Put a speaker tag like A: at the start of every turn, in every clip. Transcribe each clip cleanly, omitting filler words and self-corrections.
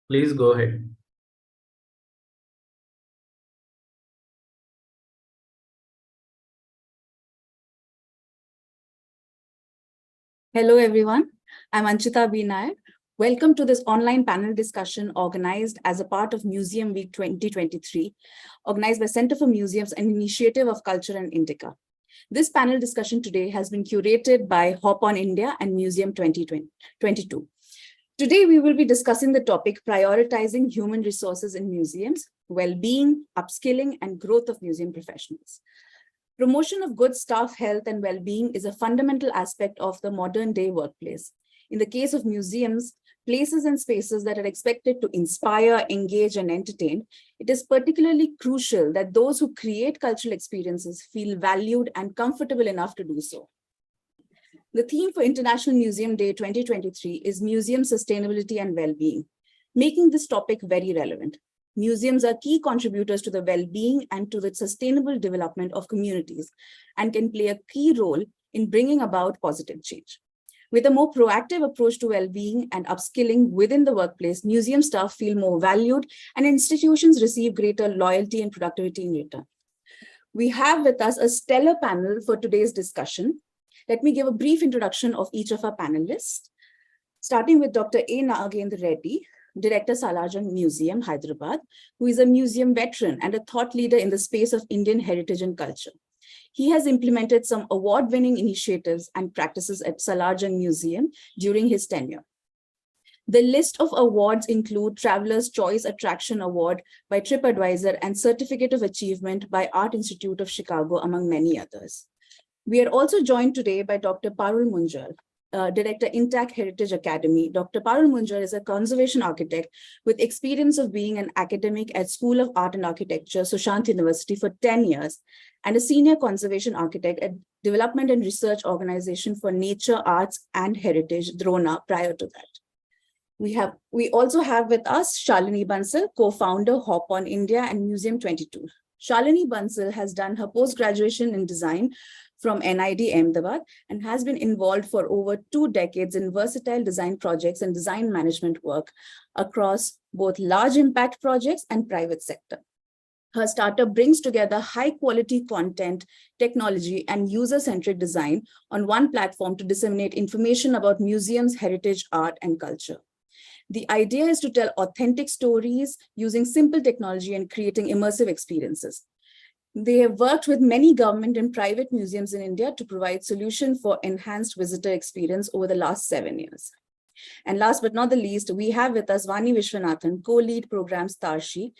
A: Please go ahead.
B: Hello, everyone. I'm Anchita B. Nair. Welcome to this online panel discussion organized as a part of Museum Week 2023, organized by Center for Museums and initiative of Culture and INDICA. This panel discussion today has been curated by HopOn India and Museum 2022. Today, we will be discussing the topic Prioritizing Human Resources in Museums, Wellbeing, Upskilling, and Growth of Museum Professionals. Promotion of good staff health and well-being is a fundamental aspect of the modern day workplace. In the case of museums, places and spaces that are expected to inspire, engage, and entertain, it is particularly crucial that those who create cultural experiences feel valued and comfortable enough to do so. The theme for International Museum Day 2023 is Museum Sustainability and Well-being, making this topic very relevant. Museums are key contributors to the well-being and to the sustainable development of communities and can play a key role in bringing about positive change. With a more proactive approach to well-being and upskilling within the workplace, museum staff feel more valued and institutions receive greater loyalty and productivity in return. We have with us a stellar panel for today's discussion. Let me give a brief introduction of each of our panelists, starting with Dr. A. Nagendra Reddy, Director, Salarjung Museum, Hyderabad, who is a museum veteran and a thought leader in the space of Indian heritage and culture. He has implemented some award-winning initiatives and practices at Salarjung Museum during his tenure. The list of awards include Traveler's Choice Attraction Award by TripAdvisor and Certificate of Achievement by Art Institute of Chicago, among many others. We are also joined today by Dr. Parul Munjal, Director, Intact Heritage Academy. Dr. Parul Munjal is a conservation architect with experience of being an academic at School of Art and Architecture, Sushant University for 10 years, and a senior conservation architect at Development and Research Organization for Nature, Arts and Heritage, DRONA, prior to that. We also have with us Shalini Bansal, co-founder HopOn India and Museum 22. Shalini Bansal has done her post-graduation in design from NID Ahmedabad and has been involved for over 2 decades in versatile design projects and design management work across both large impact projects and private sector. Her startup brings together high quality content, technology, and user-centric design on one platform to disseminate information about museums, heritage, art, and culture. The idea is to tell authentic stories using simple technology and creating immersive experiences. They have worked with many government and private museums in India to provide solutions for enhanced visitor experience over the last 7 years. And last but not the least, we have with us Vani Vishwanathan, co-lead programs Tarshi.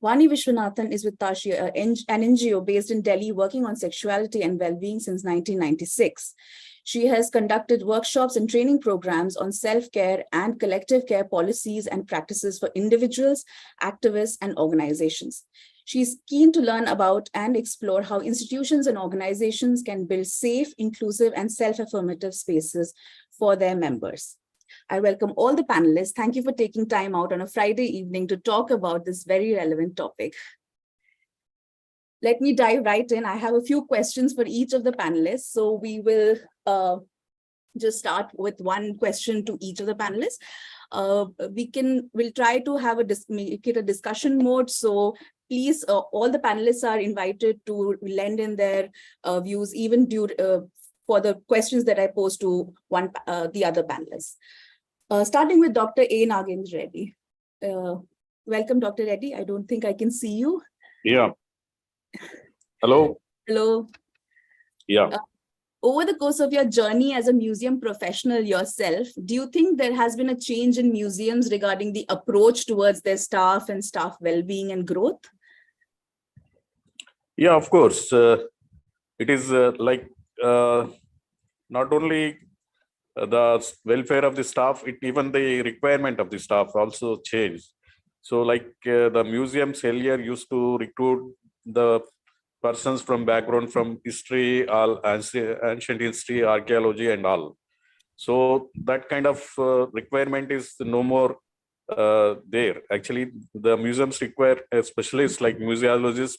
B: Vani Vishwanathan is with Tarshi, an NGO based in Delhi working on sexuality and well-being since 1996. She has conducted workshops and training programs on self-care and collective care policies and practices for individuals, activists, and organizations. She's keen to learn about and explore how institutions and organizations can build safe, inclusive, and self-affirmative spaces for their members. I welcome all the panelists. Thank you for taking time out on a Friday evening to talk about this very relevant topic. Let me dive right in. I have a few questions for each of the panelists. So we will just start with one question to each of the panelists. We'll try to make it a discussion mode. So please, all the panelists are invited to lend in their views, even for the questions that I pose to the other panelists. Starting with Dr. A. Nagendra Reddy. Welcome, Dr. Reddy. I don't think I can see you.
C: Yeah. Hello.
B: Hello.
C: Yeah.
B: Over the course of your journey as a museum professional yourself, do you think there has been a change in museums regarding the approach towards their staff and staff well-being and growth?
C: Yeah, of course. It is not only the welfare of the staff, even the requirement of the staff also changed. So the museums earlier used to recruit the persons from background from history, all ancient history, archaeology, and all. So that kind of requirement is no more there. Actually, the museums require a specialist like museologist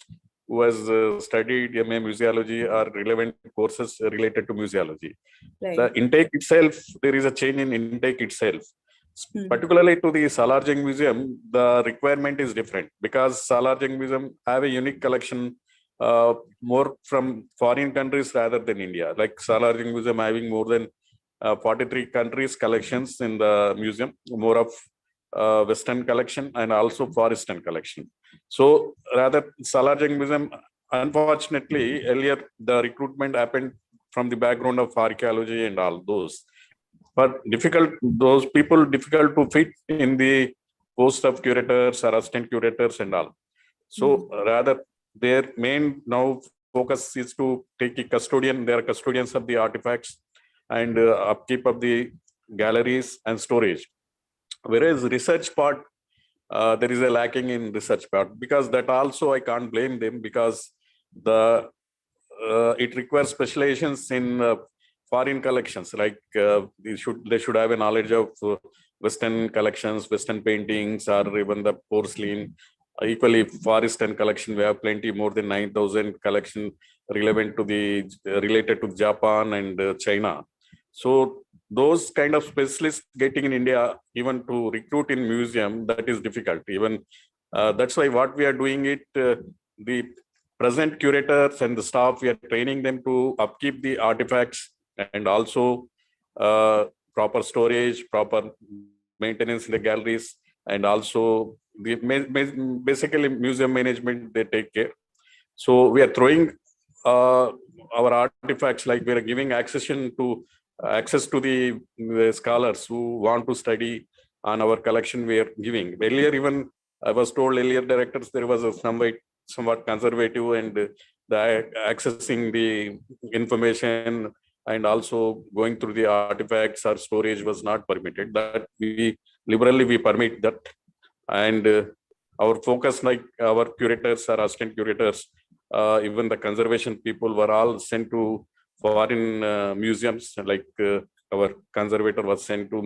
C: who has studied MA museology or relevant courses related to museology.
B: Right.
C: The intake itself, there is a change in intake itself. Particularly to the Salarjung Museum, the requirement is different because Salarjung Museum have a unique collection more from foreign countries rather than India. Like Salarjung Museum having more than 43 countries collections in the museum, more of Western collection and also Forestern collection. So rather Salarjung Museum, unfortunately, earlier the recruitment happened from the background of archaeology and all those. But those people difficult to fit in the post of curators or assistant curators and all. So rather their main now focus is to take a custodian, they are custodians of the artifacts and upkeep of the galleries and storage. Whereas research part, there is a lacking in research part, because that also I can't blame them, because it requires specializations in foreign collections. Like they should have a knowledge of Western collections, Western paintings, or even the porcelain. Equally, Forestern collection, we have plenty, more than 9,000 collection related to Japan and China. So those kind of specialists getting in India, even to recruit in museum, that is difficult. Even that's why what we are doing it, the present curators and the staff, we are training them to upkeep the artifacts and also proper storage, proper maintenance in the galleries, and also basically museum management, they take care. So we are throwing our artifacts, like we are giving access to the scholars who want to study on our collection. We are giving. Earlier, even I was told earlier directors, there was a somewhat conservative and the accessing the information and also going through the artifacts or storage was not permitted. That we liberally permit that. And our focus, like our curators or assistant curators, even the conservation people were all sent to foreign museums. Like our conservator was sent to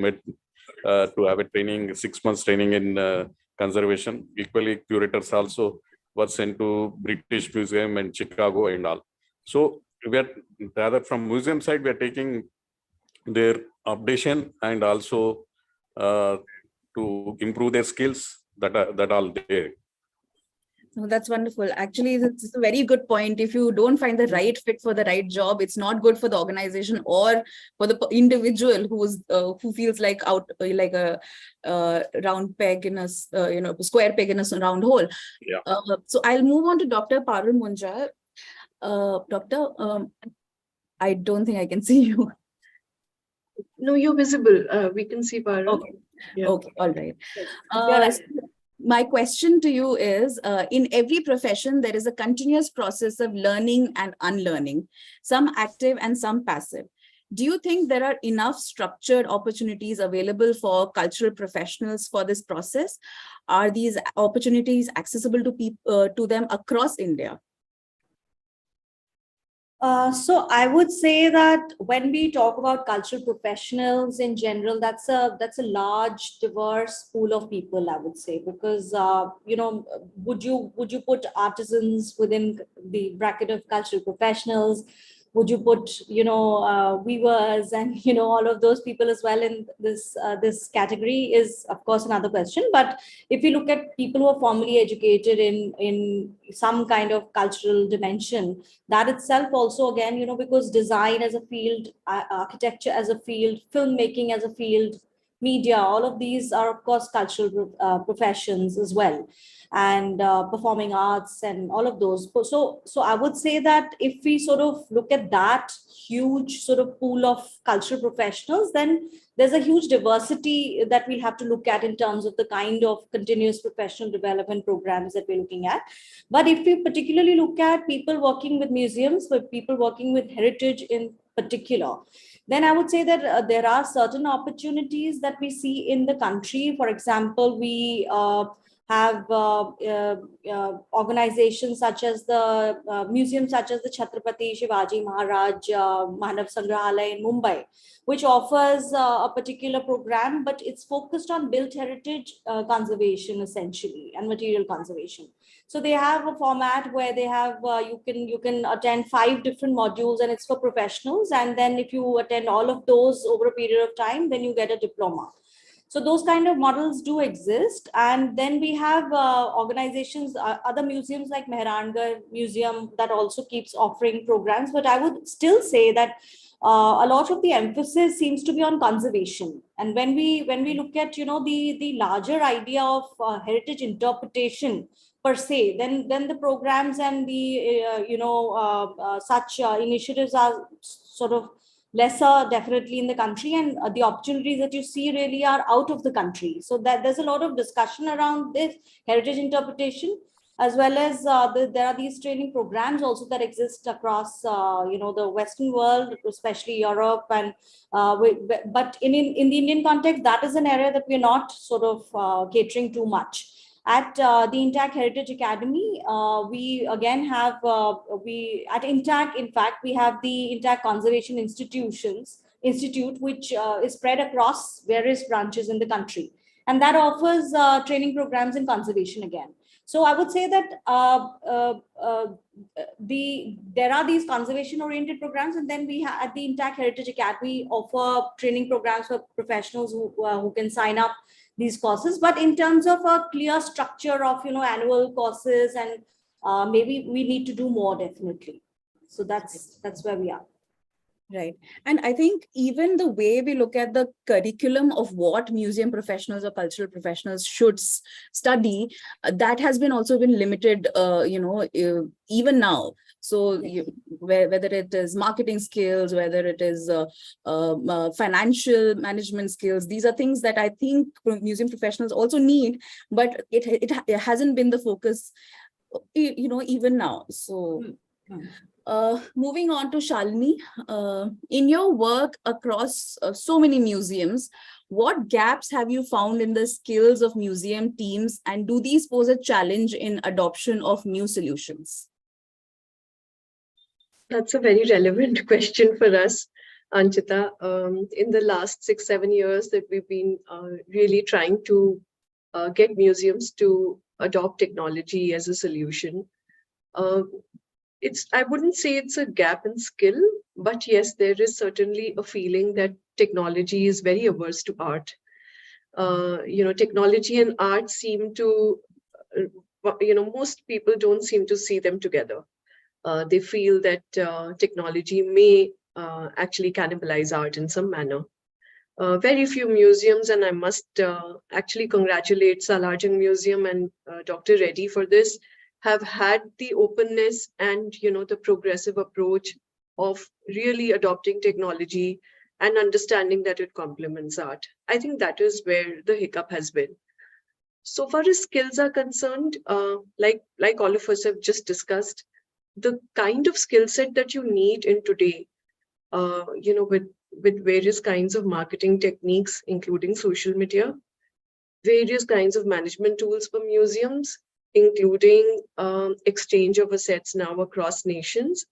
C: have a training, 6 months training in conservation. Equally, curators also were sent to British Museum and Chicago and all. So we are rather from museum side, we are taking their updation and also to improve their skills that all there.
B: No, that's wonderful. Actually, it's a very good point. If you don't find the right fit for the right job, it's not good for the organization or for the individual who feels like a round peg in a square peg in a round hole.
C: Yeah.
B: So I'll move on to Dr. Parul Munjal. Doctor, I don't think I can see you.
A: No, you're visible. We can see Parul.
B: Okay. Yeah. Okay. All right. My question to you is, in every profession, there is a continuous process of learning and unlearning, some active and some passive. Do you think there are enough structured opportunities available for cultural professionals for this process? Are these opportunities accessible to them across India?
D: So I would say that when we talk about cultural professionals in general, that's a large, diverse pool of people, I would say, because would you put artisans within the bracket of cultural professionals? Would you put weavers and all of those people as well in this category is of course another question. But if you look at people who are formally educated in some kind of cultural dimension, that itself also, again, because design as a field, architecture as a field, filmmaking as a field, media, all of these are of course cultural professions as well, and performing arts and all of those. So I would say that if we sort of look at that huge sort of pool of cultural professionals, then there's a huge diversity that we'll have to look at in terms of the kind of continuous professional development programs that we're looking at. But if we particularly look at people working with museums, with people working with heritage in particular, then I would say that there are certain opportunities that we see in the country. For example, we have organizations such as the museums such as the Chhatrapati Shivaji Maharaj Manav Sangrahalaya in Mumbai, which offers a particular program, but it's focused on built heritage conservation essentially and material conservation. So they have a format where they have you can attend 5 different modules, and it's for professionals. And then if you attend all of those over a period of time, then you get a diploma. So those kind of models do exist. And then we have organizations, other museums like Mehrangarh Museum that also keeps offering programs. But I would still say that a lot of the emphasis seems to be on conservation. And when we look at, the larger idea of heritage interpretation per se, then the programs and the such initiatives are sort of lesser definitely in the country, and the opportunities that you see really are out of the country. So that there's a lot of discussion around this heritage interpretation, as well as there are these training programs also that exist across the Western world, especially Europe, and but in the Indian context, that is an area that we're not sort of catering too much. At the Intact Heritage Academy, we again have, at Intact, in fact, we have the Intact Conservation Institute, which is spread across various branches in the country. And that offers training programs in conservation again. So I would say that there are these conservation-oriented programs, and then we at the Intact Heritage Academy offer training programs for professionals who can sign up these courses. But in terms of a clear structure of annual courses, and maybe we need to do more, definitely. So that's where we are.
B: Right. And I think even the way we look at the curriculum of what museum professionals or cultural professionals should study, that has also been limited, even now. So whether it is marketing skills, whether it is financial management skills, these are things that I think museum professionals also need, but it hasn't been the focus, even now. So. Moving on to Shalini, in your work across so many museums, what gaps have you found in the skills of museum teams, and do these pose a challenge in adoption of new solutions?
A: That's a very relevant question for us, Anchita. In the last 6-7 years that we've been really trying to get museums to adopt technology as a solution. I wouldn't say it's a gap in skill, but yes, there is certainly a feeling that technology is very averse to art. Technology and art seem to, most people don't seem to see them together. They feel that technology may actually cannibalize art in some manner. Very few museums, and I must actually congratulate Salarjung Museum and Dr. Reddy for this, have had the openness and the progressive approach of really adopting technology and understanding that it complements art. I think that is where the hiccup has been. So far as skills are concerned, like all of us have just discussed, the kind of skill set that you need in today, with various kinds of marketing techniques, including social media, various kinds of management tools for museums, including exchange of assets now across nations,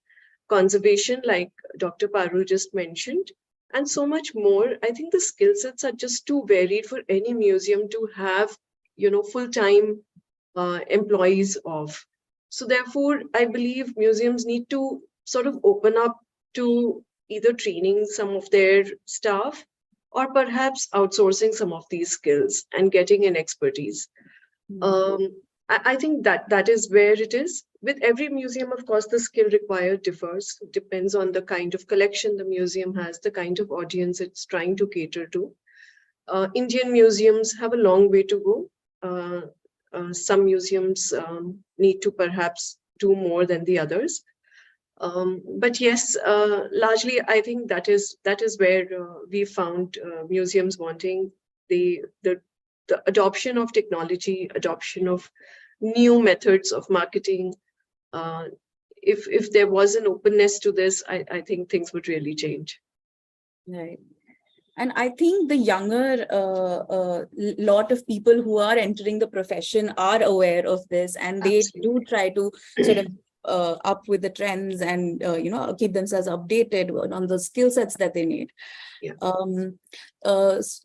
A: conservation, like Dr. Parul just mentioned, and so much more. I think the skill sets are just too varied for any museum to have, full-time employees of. So therefore, I believe museums need to sort of open up to either training some of their staff or perhaps outsourcing some of these skills and getting an expertise. I think that is where it is. With every museum, of course, the skill required differs. It depends on the kind of collection the museum has, the kind of audience it's trying to cater to. Indian museums have a long way to go. Some museums need to perhaps do more than the others. But yes, largely, I think that is where we found museums wanting the adoption of technology, adoption of new methods of marketing. If there was an openness to this, I think things would really change.
B: Right. And I think the younger lot of people who are entering the profession are aware of this, and they
A: Absolutely.
B: do try to sort of up with the trends and keep themselves updated on the skill sets that they need.
A: Yeah.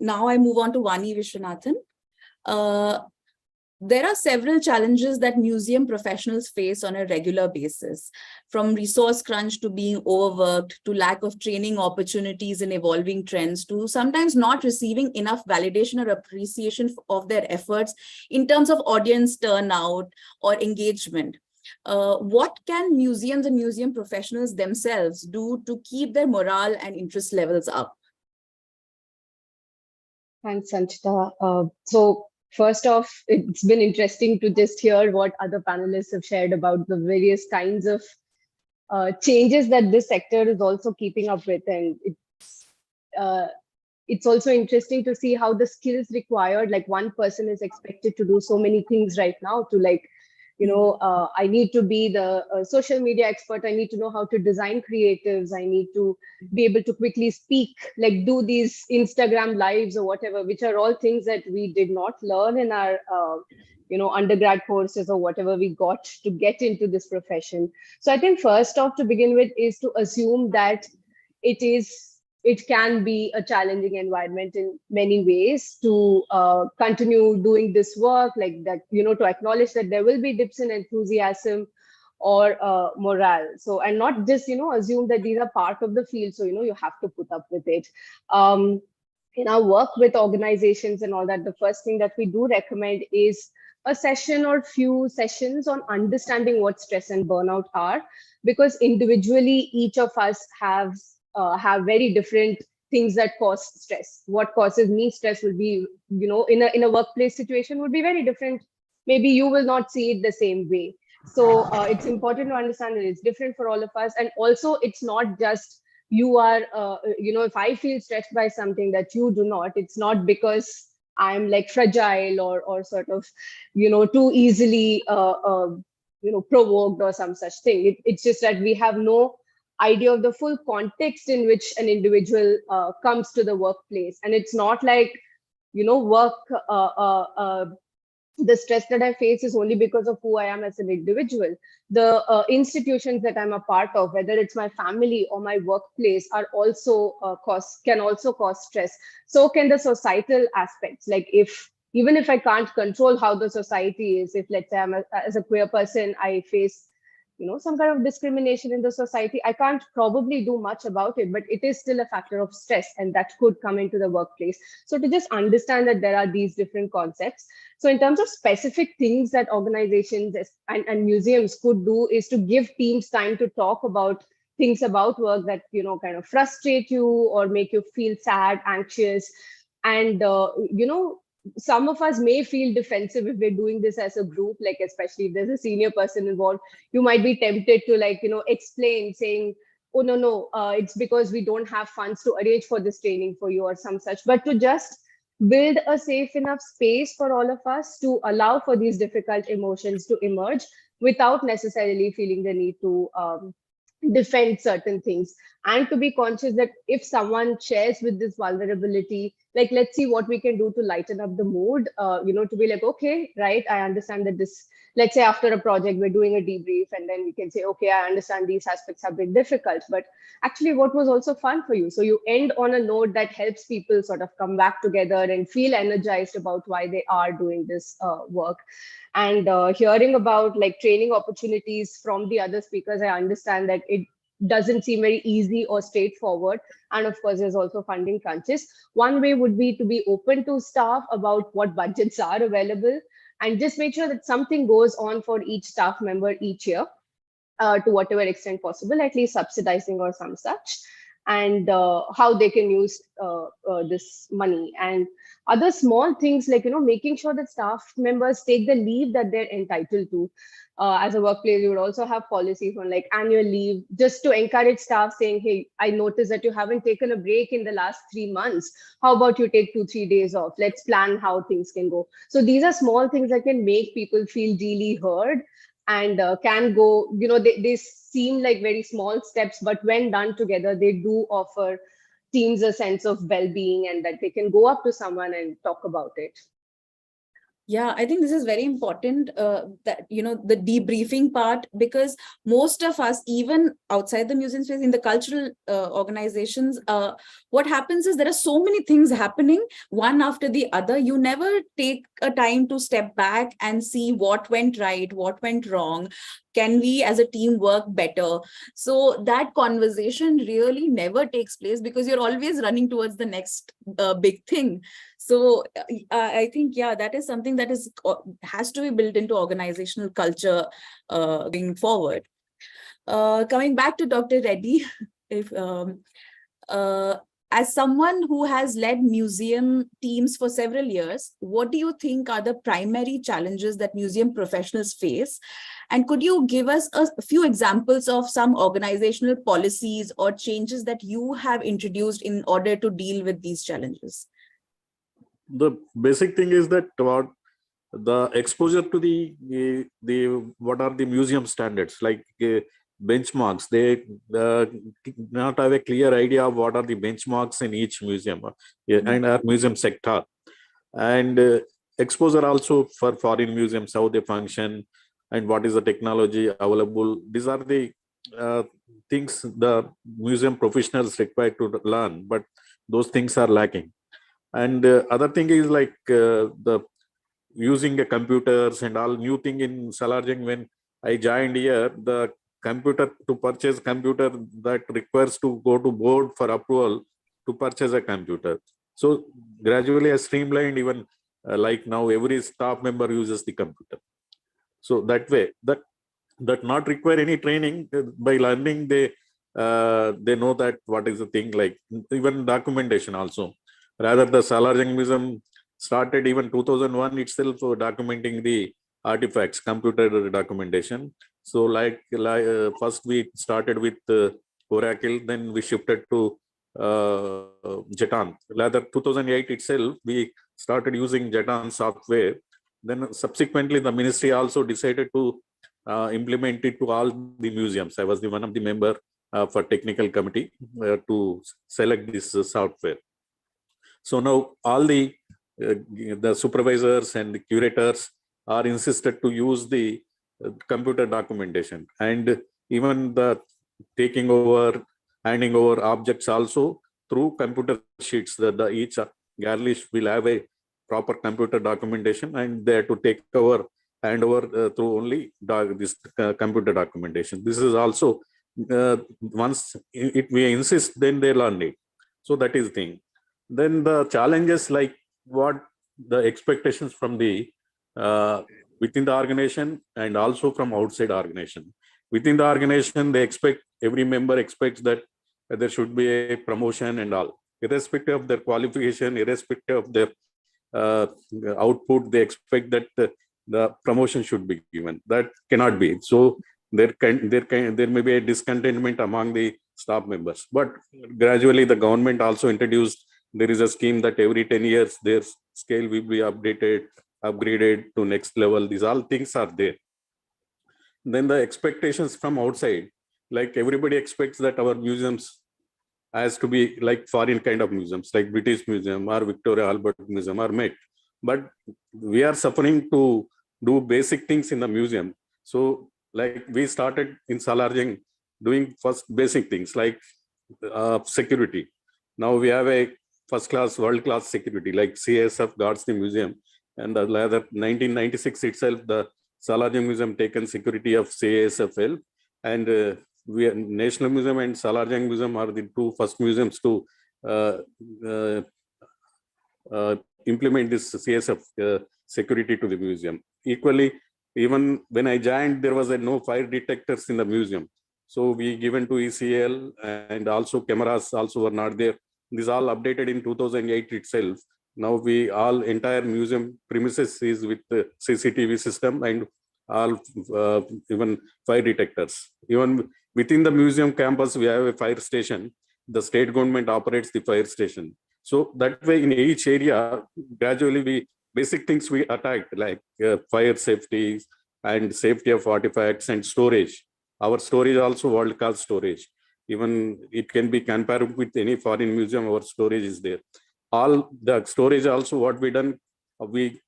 B: Now I move on to Vani Vishwanathan. There are several challenges that museum professionals face on a regular basis, from resource crunch to being overworked, to lack of training opportunities and evolving trends, to sometimes not receiving enough validation or appreciation of their efforts in terms of audience turnout or engagement. What can museums and museum professionals themselves do to keep their morale and interest levels up?
E: Thanks, Sanchita. So first off, it's been interesting to just hear what other panelists have shared about the various kinds of changes that this sector is also keeping up with. And it's also interesting to see how the skills required, like one person is expected to do so many things right now to like, I need to be the social media expert. I need to know how to design creatives. I need to be able to quickly speak, like do these Instagram lives or whatever, which are all things that we did not learn in our, undergrad courses or whatever we got to get into this profession. So I think first off, to begin with, is to assume that it can be a challenging environment in many ways to continue doing this work, like that, to acknowledge that there will be dips in enthusiasm or morale. So, and not just, assume that these are part of the field. So, you have to put up with it. In our work with organizations and all that, the first thing that we do recommend is a session or few sessions on understanding what stress and burnout are, because individually, each of us have very different things that cause stress. What causes me stress will be, in a workplace situation would be very different. Maybe you will not see it the same way. So it's important to understand that it's different for all of us. And also it's not just you are, if I feel stressed by something that you do not, it's not because I'm like fragile or sort of, too easily, provoked or some such thing. It's just that we have no idea of the full context in which an individual comes to the workplace. And it's not like, work, the stress that I face is only because of who I am as an individual. The institutions that I'm a part of, whether it's my family or my workplace, are also can also cause stress. So can the societal aspects. Like even if I can't control how the society is, if let's say as a queer person, I face some kind of discrimination in the society, I can't probably do much about it, but it is still a factor of stress, and that could come into the workplace. So to just understand that there are these different concepts. So in terms of specific things that organizations and museums could do is to give teams time to talk about things about work that, kind of frustrate you or make you feel sad, anxious. And, some of us may feel defensive if we're doing this as a group, like especially if there's a senior person involved, you might be tempted to explain, saying, oh, no, it's because we don't have funds to arrange for this training for you or some such. But to just build a safe enough space for all of us to allow for these difficult emotions to emerge without necessarily feeling the need to defend certain things, and to be conscious that if someone shares with this vulnerability, like let's see what we can do to lighten up the mood, to be like, okay, right, I understand that this, let's say after a project we're doing a debrief, and then we can say, okay, I understand these aspects have been difficult, but actually what was also fun for you? So you end on a note that helps people sort of come back together and feel energized about why they are doing this work. And hearing about like training opportunities from the other speakers, I understand that it doesn't seem very easy or straightforward. And of course, there's also funding crunches. One way would be to be open to staff about what budgets are available, and just make sure that something goes on for each staff member each year, to whatever extent possible, at least subsidizing or some such, and how they can use this money. And other small things like, making sure that staff members take the leave that they're entitled to. As a workplace, you would also have policies on like annual leave, just to encourage staff, saying, hey, I noticed that you haven't taken a break in the last 3 months. How about you take 2-3 days off? Let's plan how things can go. So these are small things that can make people feel really heard, and can go, they seem like very small steps, but when done together, they do offer teams a sense of well-being, and that they can go up to someone and talk about it.
B: Yeah, I think this is very important, that, the debriefing part, because most of us, even outside the museum space, in the cultural organizations, what happens is there are so many things happening one after the other. You never take a time to step back and see what went right, what went wrong. Can we as a team work better? So that conversation really never takes place because you're always running towards the next big thing. So I think, yeah, that is something that has to be built into organizational culture going forward. Coming back to Dr. Reddy, if uh, as someone who has led museum teams for several years, what do you think are the primary challenges that museum professionals face? And could you give us a few examples of some organizational policies or changes that you have introduced in order to deal with these challenges?
C: The basic thing is that what the exposure to the what are the museum standards, like benchmarks. They not have a clear idea of what are the benchmarks in each museum and our museum sector, and exposure also for foreign museums, how they function and what is the technology available. These are the things the museum professionals require to learn, but those things are lacking. And other thing is like the using the computers and all new thing in Salarjung. When I joined here, the computer, to purchase computer, that requires to go to board for approval to purchase a computer. So gradually I streamlined, even like now every staff member uses the computer. So that way, that not require any training. By learning, they know that what is the thing, like even documentation also. Rather, the Salarjung Museum started even 2001 itself for documenting the artifacts, computer documentation. So first we started with Oracle, then we shifted to Jetan. Rather, 2008 itself, we started using Jetan software. Then subsequently, the ministry also decided to implement it to all the museums. I was the one of the member for technical committee to select this software. So now all the supervisors and the curators are insisted to use the computer documentation, and even the taking over, handing over objects also through computer sheets. The each gallery will have a proper computer documentation, and they have to take over, hand over through only this computer documentation. This is also once we insist, then they learn it. So that is the thing. Then the challenges, like what the expectations from the within the organization and also from outside organization. Within the organization, they expect, every member expects that there should be a promotion and all, irrespective of their qualification, irrespective of their uh, output. They expect that the promotion should be given. That cannot be. So there may be a discontentment among the staff members. But gradually, the government also introduced, there is a scheme that every 10 years their scale will be upgraded to next level. These all things are there. Then the expectations from outside, like everybody expects that our museums has to be like foreign kind of museums, like British Museum or Victoria Albert Museum or Met. But we are suffering to do basic things in the museum. So like we started in Salarjung doing first basic things like security. Now we have a first class, world class security, like CSF guards the museum. And the 1996 itself, the Salarjung Museum taken security of CSFL, and National Museum and Salarjung Museum are the two first museums to uh, uh, implement this CSF security to the museum. Equally, even when I joined, there was no fire detectors in the museum. So we given to ECL, and also cameras also were not there. This all updated in 2008 itself. Now we all entire museum premises is with the CCTV system and all even fire detectors. Even within the museum campus, we have a fire station. The state government operates the fire station. So that way, in each area, gradually basic things we attacked, like fire safety and safety of artifacts and storage. Our storage also world-class storage. Even it can be compared with any foreign museum, our storage is there. All the storage also, what we done, we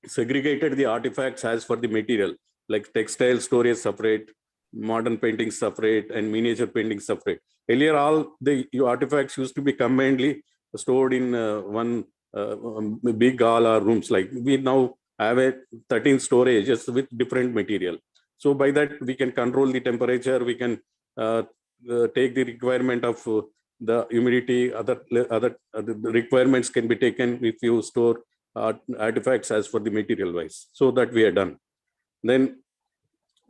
C: segregated the artifacts as for the material, like textile storage separate, modern painting separate, and miniature painting separate. Earlier, all the artifacts used to be combinedly stored in one big hall or rooms. Like we now have a 13 storages with different material. So by that, we can control the temperature, we can take the requirement of the humidity, other requirements can be taken if you store artifacts as for the material wise. So that we are done. Then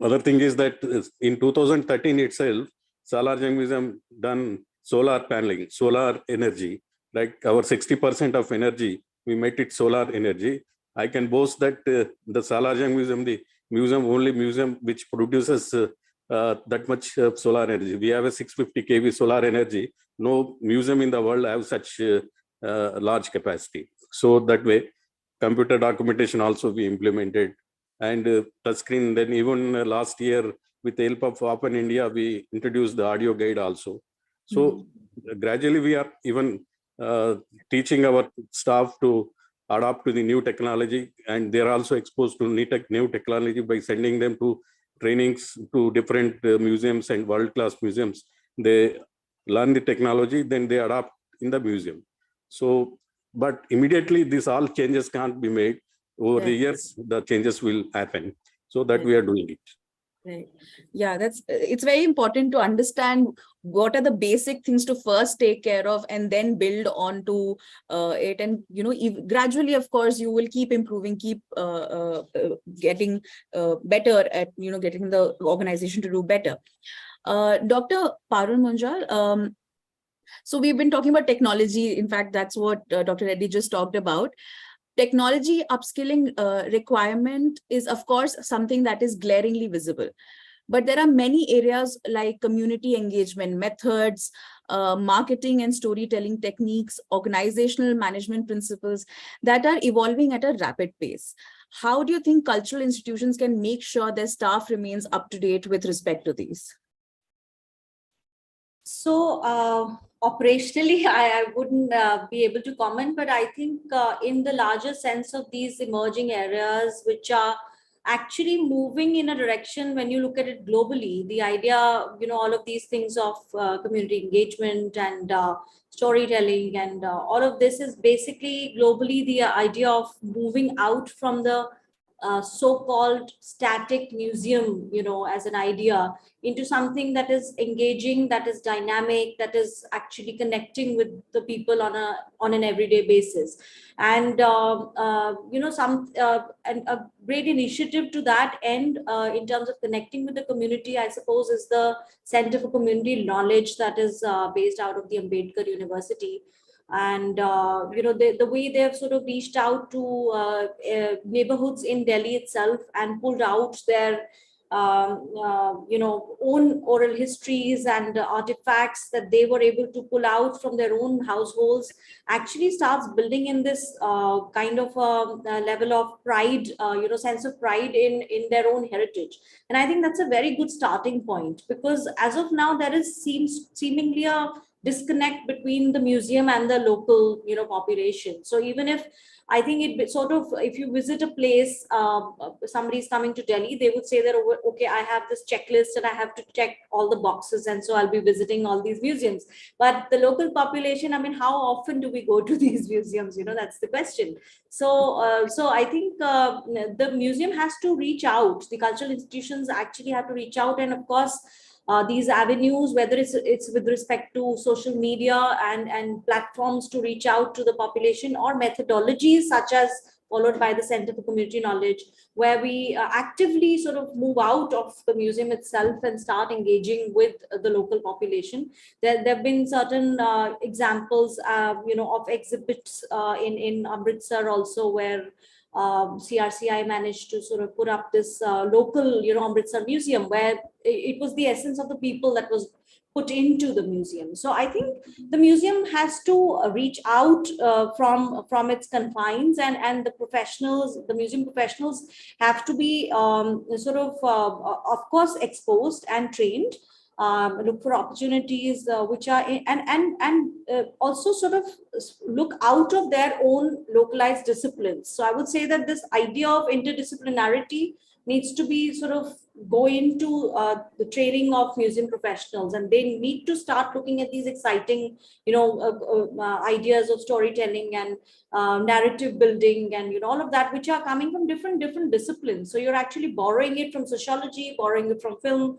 C: other thing is that in 2013 itself, Salarjung Museum done solar paneling, solar energy, like our 60% of energy, we made it solar energy. I can boast that the Salarjung Museum, the only museum which produces that much solar energy. We have a 650 kV solar energy. No museum in the world have such large capacity. So that way, computer documentation also we implemented, and touchscreen. Then even last year, with the help of HopOn India, we introduced the audio guide also. So gradually we are even teaching our staff to adapt to the new technology, and they are also exposed to new technology by sending them to trainings to different museums and world-class museums. They learn the technology, then they adapt in the museum. So, but immediately these all changes can't be made. Over the years, the changes will happen. So that we are doing it.
B: Right. Yeah, it's very important to understand what are the basic things to first take care of and then build on to it. And, gradually, of course, you will keep improving, keep getting better at, getting the organization to do better. Dr. Parul Munjal, so we've been talking about technology. In fact, that's what Dr. Reddy just talked about. Technology upskilling requirement is, of course, something that is glaringly visible. But there are many areas like community engagement methods, marketing and storytelling techniques, organizational management principles that are evolving at a rapid pace. How do you think cultural institutions can make sure their staff remains up to date with respect to these?
D: So operationally, I wouldn't be able to comment, but I think in the larger sense of these emerging areas, which are actually moving in a direction, when you look at it globally, the idea, all of these things of community engagement and storytelling and all of this is basically globally the idea of moving out from the so-called static museum, as an idea, into something that is engaging, that is dynamic, that is actually connecting with the people on an everyday basis. And and a great initiative to that end in terms of connecting with the community, I suppose, is the Center for Community Knowledge that is based out of the Ambedkar University. And the way they have sort of reached out to neighborhoods in Delhi itself and pulled out their own oral histories and artifacts that they were able to pull out from their own households actually starts building in this kind of level of pride, sense of pride in their own heritage. And I think that's a very good starting point, because as of now there seems seemingly a disconnect between the museum and the local population. So even if I think it sort of, if you visit a place, somebody's coming to Delhi, they would say that, okay, I have this checklist and I have to check all the boxes, and so I'll be visiting all these museums. But the local population, I mean, how often do we go to these museums? That's the question. So so I think the museum has to reach out. The cultural institutions actually have to reach out, and of course these avenues, whether it's with respect to social media and platforms to reach out to the population, or methodologies such as followed by the Center for Community Knowledge, where we actively sort of move out of the museum itself and start engaging with the local population. There have been certain examples, of exhibits in Amritsar also, where CRCI managed to sort of put up this local, Amritsar museum, where it was the essence of the people that was put into the museum. So I think the museum has to reach out from its confines, and the professionals, the museum professionals, have to be of course, exposed and trained. Look for opportunities which are also sort of look out of their own localized disciplines. So I would say that this idea of interdisciplinarity needs to be sort of go into the training of museum professionals, and they need to start looking at these exciting, ideas of storytelling and narrative building, and all of that, which are coming from different disciplines. So you're actually borrowing it from sociology, borrowing it from film,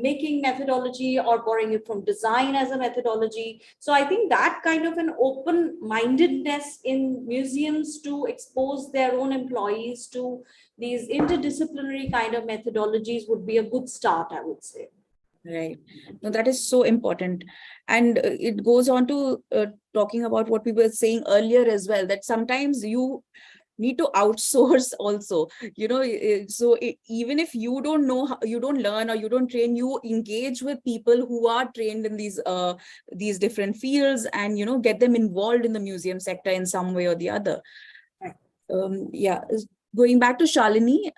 D: making methodology, or borrowing it from design as a methodology. So I think that kind of an open-mindedness in museums to expose their own employees to these interdisciplinary kind of methodologies would be a good start, I would say.
B: Right. No, that is so important. And it goes on to talking about what we were saying earlier as well, that sometimes you need to outsource also, even if you don't know how, you don't learn or you don't train, you engage with people who are trained in these different fields, and get them involved in the museum sector in some way or the other. Yeah, going back to Shalini,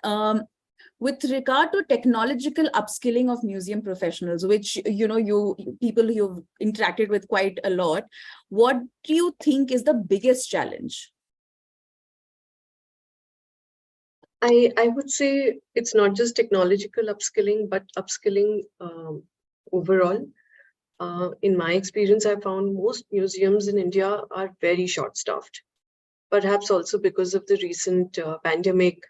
B: with regard to technological upskilling of museum professionals, which people you've interacted with quite a lot, what do you think is the biggest challenge?
A: I would say it's not just technological upskilling, but upskilling overall. In my experience, I found most museums in India are very short-staffed. Perhaps also because of the recent pandemic,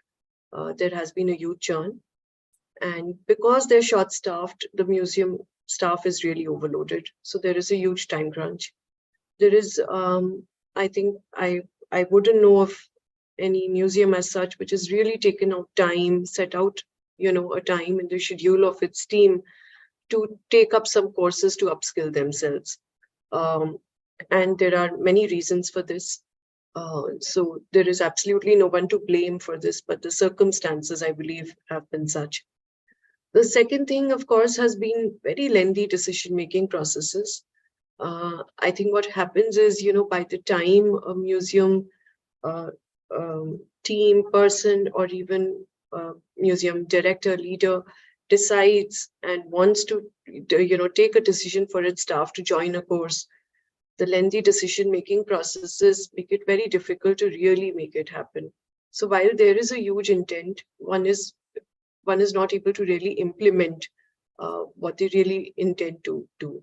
A: there has been a huge churn. And because they're short-staffed, the museum staff is really overloaded. So there is a huge time crunch. There is, I think, I wouldn't know of any museum as such which has really taken out time, set out, a time in the schedule of its team to take up some courses to upskill themselves. And there are many reasons for this. So there is absolutely no one to blame for this, but the circumstances, I believe, have been such. The second thing, of course, has been very lengthy decision-making processes. I think what happens is, by the time a museum team person or even museum director, leader decides and wants to, take a decision for its staff to join a course, the lengthy decision-making processes make it very difficult to really make it happen. So while there is a huge intent, one is not able to really implement what they really intend to do.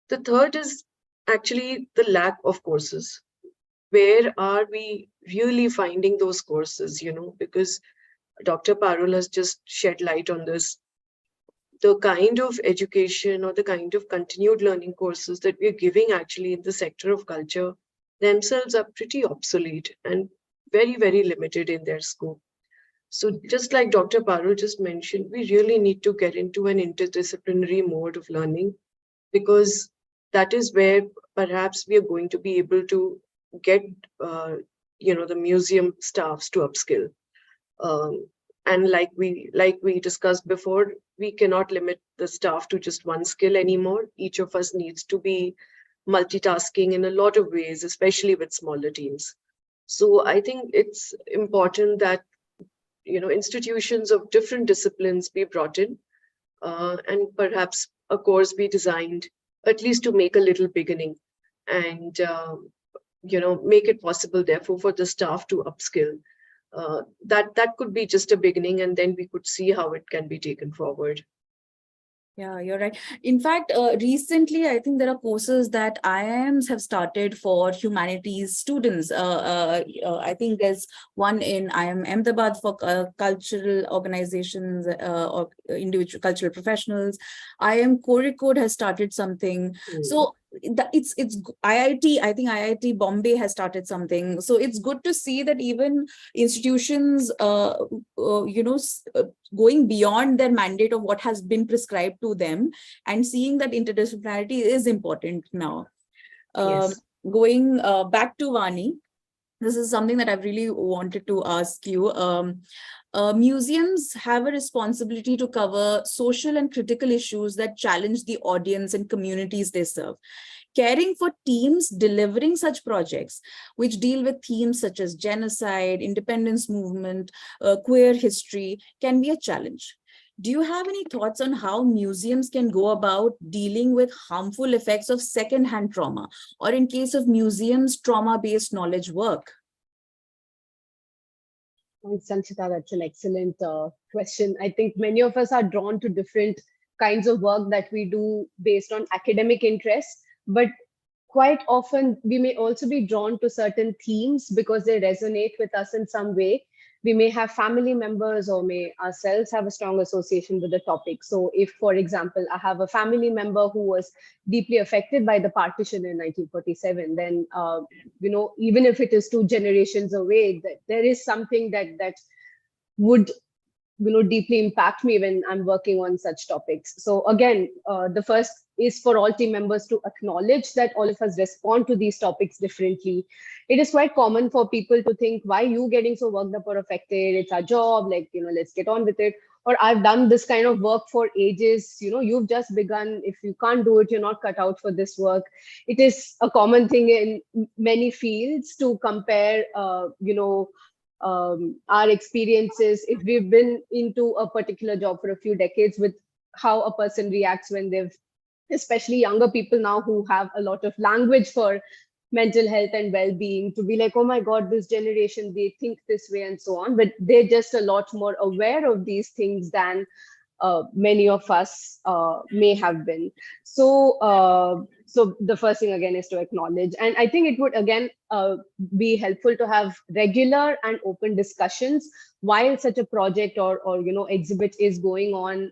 A: The third is actually the lack of courses. Where are we really finding those courses, because Dr. Parul has just shed light on this. The kind of education or the kind of continued learning courses that we're giving actually in the sector of culture themselves are pretty obsolete and very, very limited in their scope. So just like Dr. Parul just mentioned, we really need to get into an interdisciplinary mode of learning, because that is where perhaps we are going to be able to get, the museum staffs to upskill. And like we discussed before, we cannot limit the staff to just one skill anymore. Each of us needs to be multitasking in a lot of ways, especially with smaller teams. So I think it's important that, institutions of different disciplines be brought in, and perhaps a course be designed at least to make a little beginning, and make it possible, therefore, for the staff to upskill. That could be just a beginning, and then we could see how it can be taken forward.
B: Yeah, you're right. In fact, recently, I think there are courses that IIMs have started for humanities students. I think there's one in IIM Ahmedabad for cultural organizations or individual cultural professionals. IIM Kozhikode has started something. So it's IIT. I think IIT Bombay has started something. So it's good to see that even institutions, going beyond their mandate of what has been prescribed to them, and seeing that interdisciplinarity is important now.
A: Yes.
B: Going back to Vani, this is something that I've really wanted to ask you. Museums have a responsibility to cover social and critical issues that challenge the audience and communities they serve. Caring for teams delivering such projects, which deal with themes such as genocide, independence movement, queer history, can be a challenge. Do you have any thoughts on how museums can go about dealing with harmful effects of secondhand trauma, or in case of museums, trauma-based knowledge work?
E: Thanks, Sanchita. That's an excellent question. I think many of us are drawn to different kinds of work that we do based on academic interests, but quite often we may also be drawn to certain themes because they resonate with us in some way. We may have family members or may ourselves have a strong association with the topic. So if, for example, I have a family member who was deeply affected by the partition in 1947, then, even if it is 2 generations away, that there is something that would deeply impact me when I'm working on such topics. So again, the first is for all team members to acknowledge that all of us respond to these topics differently. It is quite common for people to think, why are you getting so worked up or affected? It's our job, let's get on with it. Or I've done this kind of work for ages, you've just begun. If you can't do it, you're not cut out for this work. It is a common thing in many fields to compare, our experiences, if we've been into a particular job for a few decades, with how a person reacts when they've, especially younger people now who have a lot of language for mental health and well-being, to be like, oh my God, this generation, they think this way and so on. But they're just a lot more aware of these things than many of us may have been. So the first thing again is to acknowledge, and I think it would again be helpful to have regular and open discussions while such a project or exhibit is going on.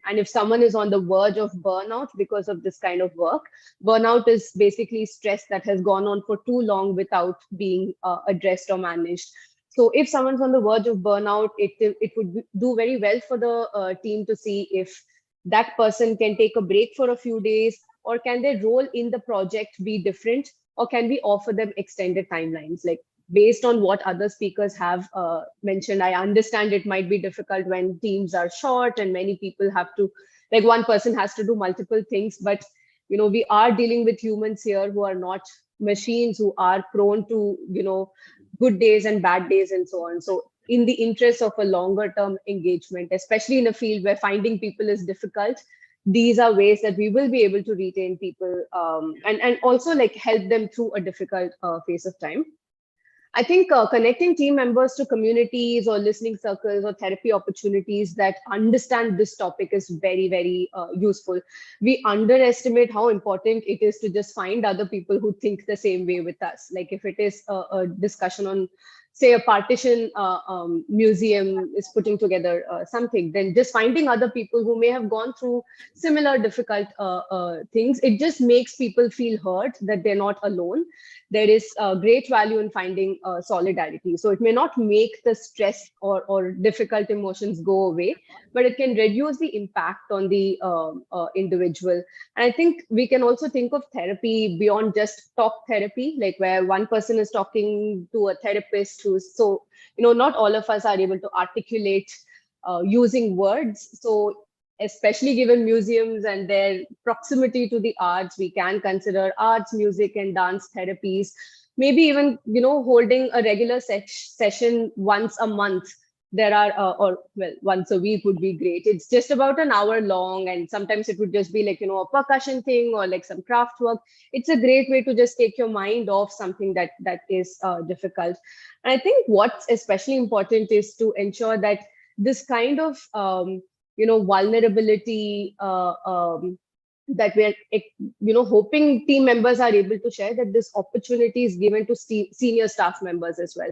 E: And if someone is on the verge of burnout because of this kind of work, burnout is basically stress that has gone on for too long without being addressed or managed. So if someone's on the verge of burnout, it would do very well for the team to see if that person can take a break for a few days, or can their role in the project be different, or can we offer them extended timelines? Like, based on what other speakers have mentioned, I understand it might be difficult when teams are short and many people have to, like, one person has to do multiple things, but we are dealing with humans here who are not machines, who are prone to good days and bad days and so on. So in the interest of a longer term engagement, especially in a field where finding people is difficult, these are ways that we will be able to retain people, and also like help them through a difficult phase of time. I think connecting team members to communities or listening circles or therapy opportunities that understand this topic is very, very useful. We underestimate how important it is to just find other people who think the same way with us. Like if it is a discussion on, say, a partition museum is putting together something, then just finding other people who may have gone through similar difficult things, it just makes people feel heard, that they're not alone. There is great value in finding solidarity. So it may not make the stress or difficult emotions go away, but it can reduce the impact on the individual. And I think we can also think of therapy beyond just talk therapy, like where one person is talking to a therapist who's, so, not all of us are able to articulate using words. So especially given museums and their proximity to the arts, we can consider arts, music, and dance therapies. Maybe even, holding a regular session once a month. There are, once a week would be great. It's just about an hour long, and sometimes it would just be like, a percussion thing or like some craft work. It's a great way to just take your mind off something that is difficult. And I think what's especially important is to ensure that this kind of vulnerability that we're hoping team members are able to share, that this opportunity is given to senior staff members as well.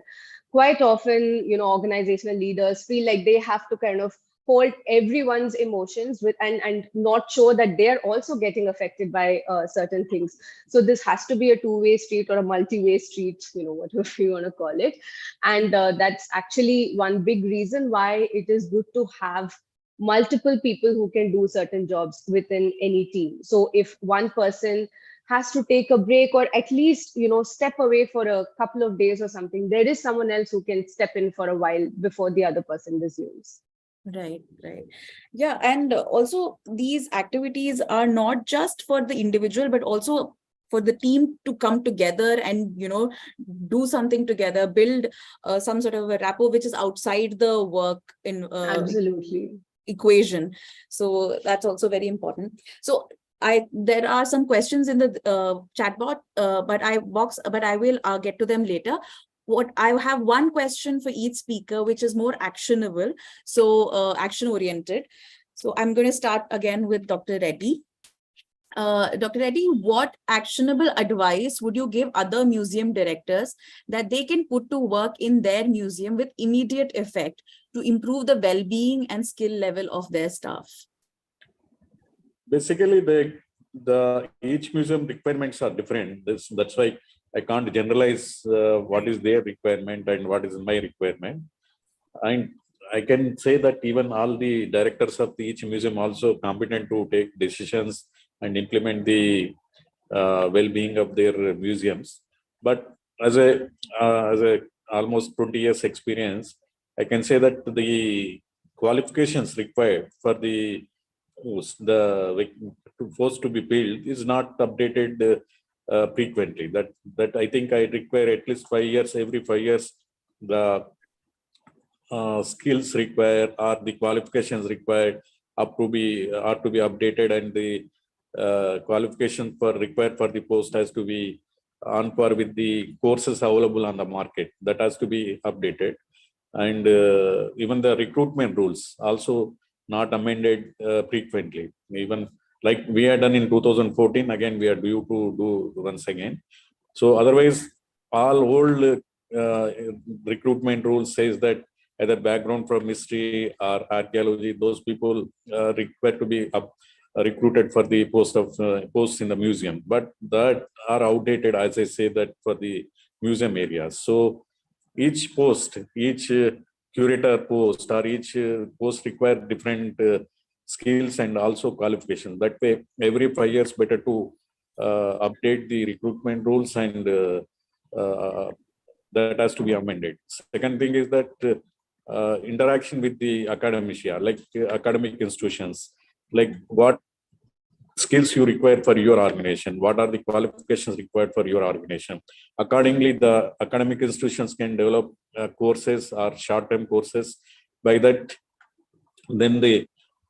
E: Quite often, organizational leaders feel like they have to kind of hold everyone's emotions with and not show that they're also getting affected by certain things. So this has to be a two-way street or a multi-way street, whatever you want to call it. And that's actually one big reason why it is good to have multiple people who can do certain jobs within any team. So if one person has to take a break, or at least, step away for a couple of days or something, there is someone else who can step in for a while before the other person resumes.
B: Right. Yeah. And also these activities are not just for the individual, but also for the team to come together and, do something together, build some sort of a rapport, which is outside the work.
E: Absolutely.
B: equation. So that's also very important. So there are some questions in the chat bot, but I will get to them later. What I have one question for each speaker, which is more actionable, so action oriented. So I'm going to start again with Dr. Reddy. Dr. Reddy, what actionable advice would you give other museum directors that they can put to work in their museum with immediate effect to improve the well-being and skill level of their staff?
C: Basically, the each museum requirements are different. That's why I can't generalize what is their requirement and what is my requirement. And I can say that even all the directors of each museum also competent to take decisions and implement the well-being of their museums. But as a almost 20 years experience, I can say that the qualifications required for the post to be built is not updated frequently. That I think I require at least 5 years. Every 5 years, the skills required or the qualifications required are to be updated, and the qualification required for the post has to be on par with the courses available on the market. That has to be updated, and even the recruitment rules also not amended frequently. Even like we had done in 2014, again we are due to do once again. So otherwise, all old recruitment rules says that either background from history or archaeology, those people required to be recruited for the posts in the museum, but that are outdated, as I say, that for the museum areas. So each post, each curator post or each post require different skills and also qualifications. That way, every 5 years, better to update the recruitment rules, and that has to be amended. Second thing is that interaction with the academia, like academic institutions, like what skills you require for your organization, what are the qualifications required for your organization. Accordingly, the academic institutions can develop courses or short-term courses. By that, then the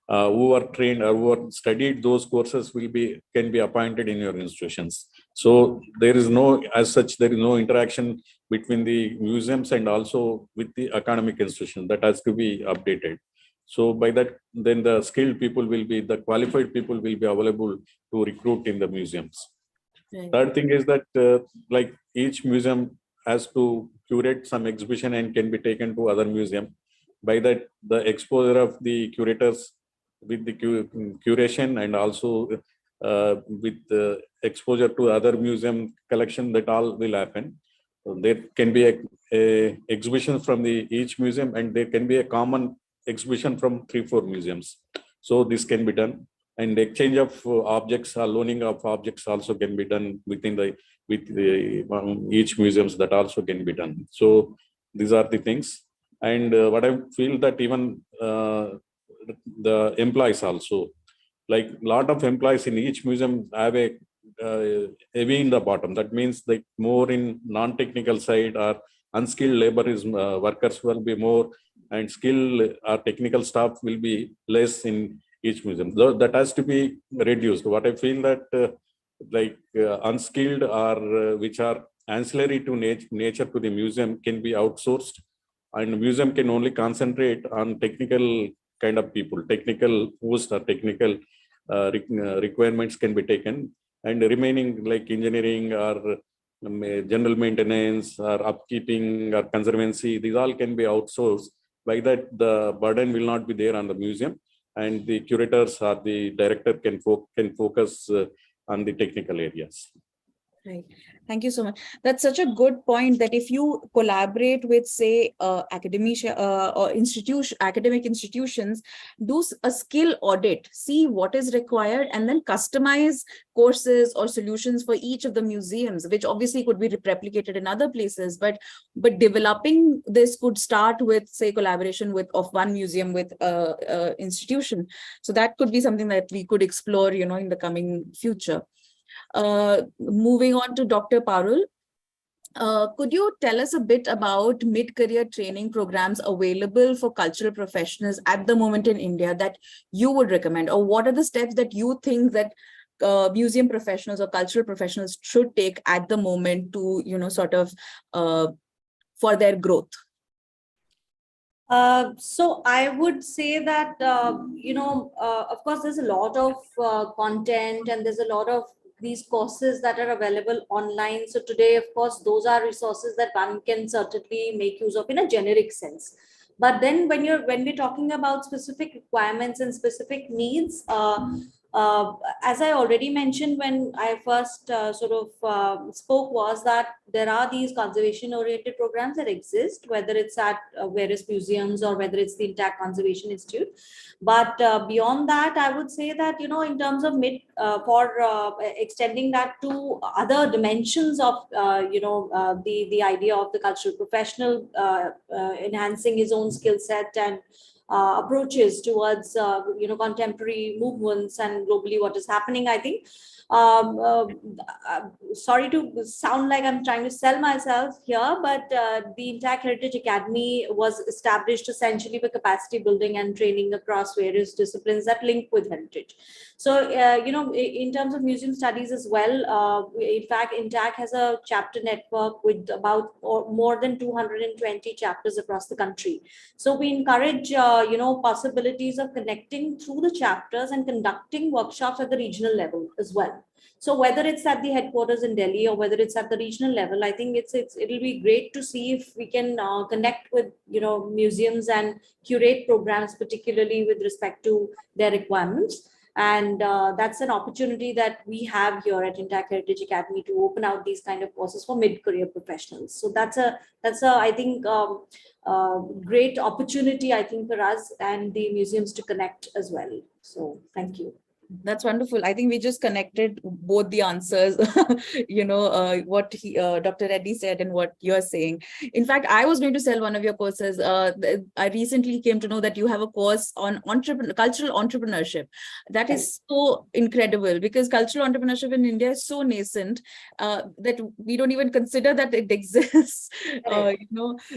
C: who are trained or who are studied those courses can be appointed in your institutions. So there is no, as such, there is no interaction between the museums and also with the academic institution. That has to be updated. So by that, then the skilled people the qualified people will be available to recruit in the museums. Right. Third thing is that like each museum has to curate some exhibition and can be taken to other museum. By that, the exposure of the curators with the curation and also with exposure to other museum collection, that all will happen. So there can be a exhibition from each museum, and there can be a common exhibition from 3-4 museums. So this can be done, and exchange of objects or loaning of objects also can be done with each museums. That also can be done. So these are the things. And what I feel that even the employees also, like lot of employees in each museum have a heavy in the bottom. That means like more in non-technical side, or unskilled labor is workers will be more, and skilled or technical staff will be less in each museum. That has to be reduced. What I feel that unskilled or which are ancillary to nature to the museum can be outsourced, and the museum can only concentrate on technical kind of people, technical posts or technical requirements can be taken, and remaining like engineering or general maintenance or upkeeping or conservancy, these all can be outsourced. By that, the burden will not be there on the museum, and the curators or the director can focus on the technical areas.
B: Right. Thank you so much. That's such a good point, that if you collaborate with, say, academia or academic institutions, do a skill audit, see what is required, and then customize courses or solutions for each of the museums, which obviously could be replicated in other places. But developing this could start with, say, collaboration of one museum with institution. So that could be something that we could explore, in the coming future. Moving on to Dr. Parul. Could you tell us a bit about mid-career training programs available for cultural professionals at the moment in India that you would recommend? Or what are the steps that you think that museum professionals or cultural professionals should take at the moment to, sort of for their growth?
D: So I would say that, of course, there's a lot of content and there's a lot of these courses that are available online. So today, of course, those are resources that one can certainly make use of in a generic sense. But then when we're talking about specific requirements and specific needs, as I already mentioned when I first spoke, was that there are these conservation-oriented programs that exist, whether it's at various museums or whether it's the Intact Conservation Institute. But beyond that, I would say that, in terms of extending that to other dimensions of, the idea of the cultural professional enhancing his own skill set and approaches towards contemporary movements and globally what is happening. I think sorry to sound like I'm trying to sell myself here, but the Intact Heritage Academy was established essentially for capacity building and training across various disciplines that link with heritage. So, in terms of museum studies as well, in fact, Intact has a chapter network with about more than 220 chapters across the country. So we encourage, possibilities of connecting through the chapters and conducting workshops at the regional level as well. So whether it's at the headquarters in Delhi or whether it's at the regional level, I think it'll be great to see if we can connect with museums and curate programs, particularly with respect to their requirements. And that's an opportunity that we have here at Intact Heritage Academy to open out these kind of courses for mid-career professionals. So that's a I think great opportunity, I think, for us and the museums to connect as well. So thank you.
B: That's wonderful. I think we just connected both the answers, what Dr. Reddy said and what you're saying. In fact, I was going to sell one of your courses. I recently came to know that you have a course on cultural entrepreneurship. That is so incredible, because cultural entrepreneurship in India is so nascent that we don't even consider that it exists.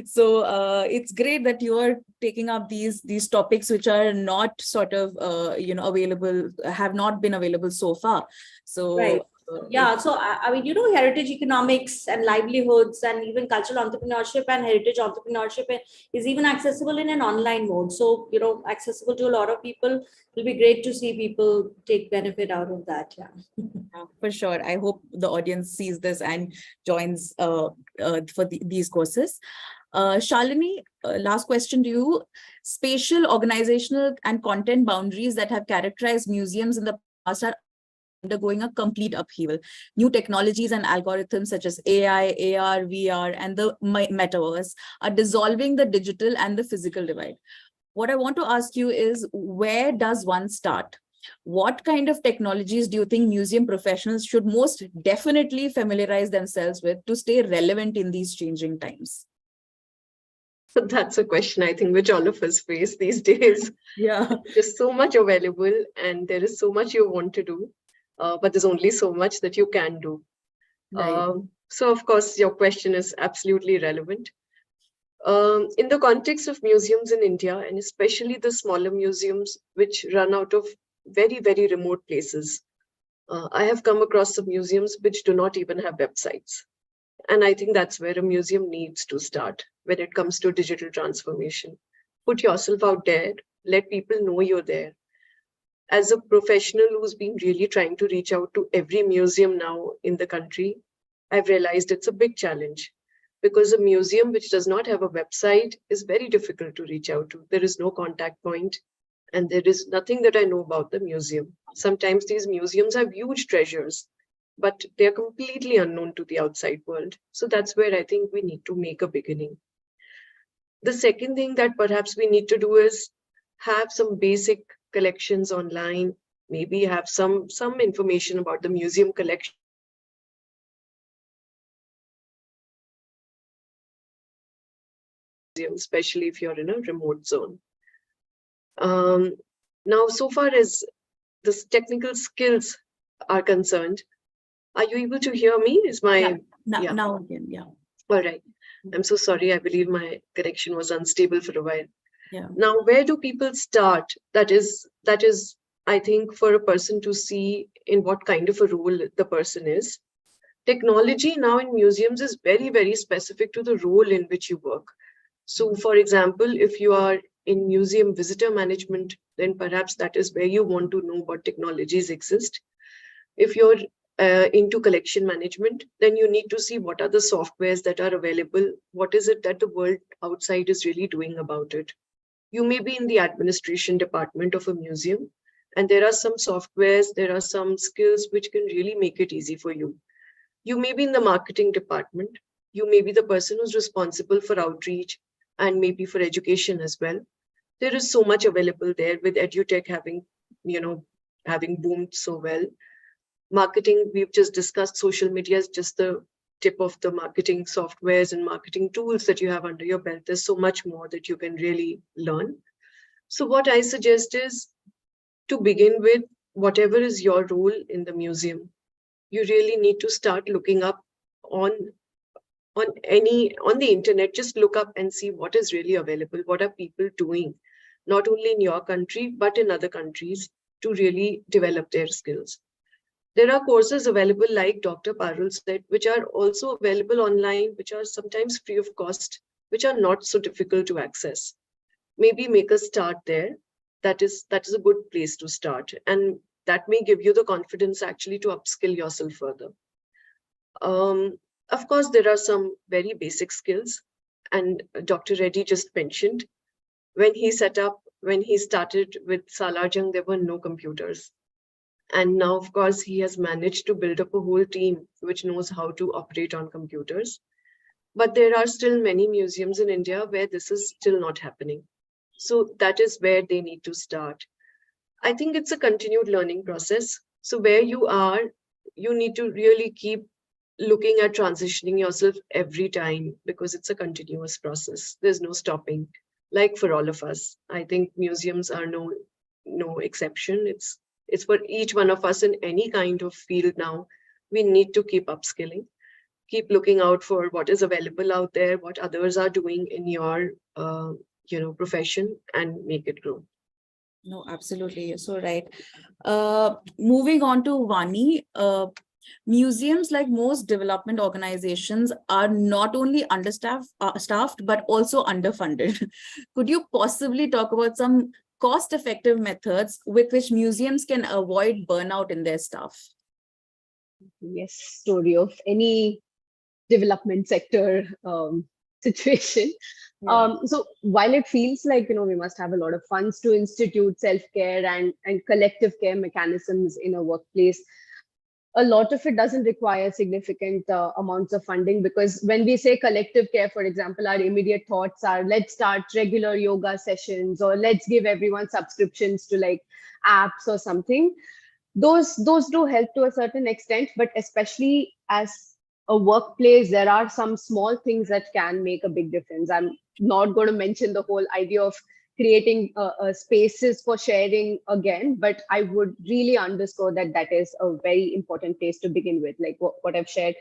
B: So it's great that you are taking up these topics which are not sort of available, have not been available so far. So
D: right. Yeah, so I mean, heritage economics and livelihoods and even cultural entrepreneurship and heritage entrepreneurship is even accessible in an online mode. So, accessible to a lot of people. It'll be great to see people take benefit out of that. Yeah,
B: for sure. I hope the audience sees this and joins for these courses. Shalini, last question to you. Spatial, organizational, and content boundaries that have characterized museums in the past are undergoing a complete upheaval. New technologies and algorithms such as AI, AR, VR, and the metaverse are dissolving the digital and the physical divide. What I want to ask you is, where does one start? What kind of technologies do you think museum professionals should most definitely familiarize themselves with to stay relevant in these changing times?
A: So that's a question, I think, which all of us face these days.
B: Yeah.
A: There's so much available and there is so much you want to do, but there's only so much that you can do.
B: Right.
A: So, of course, your question is absolutely relevant. In the context of museums in India, and especially the smaller museums which run out of very, very remote places, I have come across some museums which do not even have websites. And I think that's where a museum needs to start when it comes to digital transformation. Put yourself out there, let people know you're there. As a professional who's been really trying to reach out to every museum now in the country, I've realized it's a big challenge, because a museum which does not have a website is very difficult to reach out to. There is no contact point, and there is nothing that I know about the museum. Sometimes these museums have huge treasures, but they're completely unknown to the outside world. So that's where I think we need to make a beginning. The second thing that perhaps we need to do is have some basic collections online, maybe have some information about the museum collection, especially if you're in a remote zone. Now, so far as the technical skills are concerned, are you able to hear me? Is my
B: now again? Yeah.
A: All right. I'm so sorry. I believe my connection was unstable for a while.
B: Yeah.
A: Now, where do people start? That is, I think, for a person to see in what kind of a role the person is. Technology now in museums is very, very specific to the role in which you work. So, for example, if you are in museum visitor management, then perhaps that is where you want to know what technologies exist. If you're into collection management, then you need to see what are the softwares that are available. What is it that the world outside is really doing about it? You may be in the administration department of a museum, and there are some softwares, there are some skills which can really make it easy for you. You may be in the marketing department. You may be the person who's responsible for outreach and maybe for education as well. There is so much available there with edutech having boomed so well. Marketing, we've just discussed social media is just the tip of the marketing softwares and marketing tools that you have under your belt. There's so much more that you can really learn. So what I suggest is to begin with, whatever is your role in the museum, you really need to start looking up on the internet. Just look up and see what is really available. What are people doing, not only in your country, but in other countries, to really develop their skills. There are courses available, like Dr. Parul said, which are also available online, which are sometimes free of cost, which are not so difficult to access. Maybe make a start there. That is a good place to start. And that may give you the confidence actually to upskill yourself further. Of course, there are some very basic skills. And Dr. Reddy just mentioned, when he started with Salarjung, there were no computers. And now, of course, he has managed to build up a whole team which knows how to operate on computers. But there are still many museums in India where this is still not happening. So that is where they need to start. I think it's a continued learning process. So where you are, you need to really keep looking at transitioning yourself every time, because it's a continuous process. There's no stopping. Like for all of us, I think museums are no exception. It's for each one of us in any kind of field now. We need to keep upskilling, keep looking out for what is available out there, what others are doing in your profession, and make it grow.
B: No, absolutely. You're so right. Moving on to Vani, museums, like most development organizations, are not only staffed, but also underfunded. Could you possibly talk about some cost-effective methods with which museums can avoid burnout in their staff?
E: Yes, story of any development sector situation.
B: Yeah.
E: So while it feels like, we must have a lot of funds to institute self-care and collective care mechanisms in a workplace, a lot of it doesn't require significant amounts of funding, because when we say collective care, for example, our immediate thoughts are, let's start regular yoga sessions, or let's give everyone subscriptions to like apps or something. Those do help to a certain extent, but especially as a workplace, there are some small things that can make a big difference. I'm not going to mention the whole idea of creating spaces for sharing again, but I would really underscore that is a very important place to begin with, like what I've shared,